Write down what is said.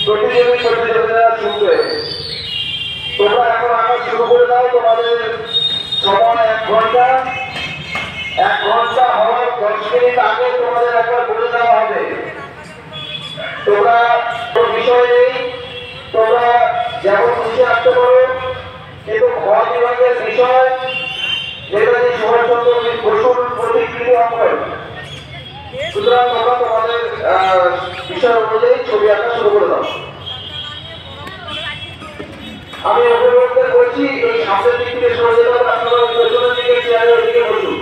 প্রতিযোগিতা শুনবে। তোমরা এখন আঁকা শুরু করে দাও। তোমাদের সময় 1 ঘন্টা। 1 ঘন্টা হওয়ার 10 মিনিট আগে তোমাদের একবার বলে দেওয়া হবে। তোমরা কোনো বিষয় নেই, তোমরা যেমন খুশি আসতে পারো, কিন্তু ঘর বিভাগের বিষয় যেটা যে সুভাষচন্দ্র বসুর প্রতিকৃতি অঙ্কন। সুতরাং তোমরা তোমাদের বিষয় অনুযায়ী ছবি আঁকা শুরু করে দাও। আমি অভিভাবকদের বলছি এই সামনের দিক থেকে সরে যেতে হবে, আপনারা পেছনের দিকে চেয়ারের ওইদিকে বসুন।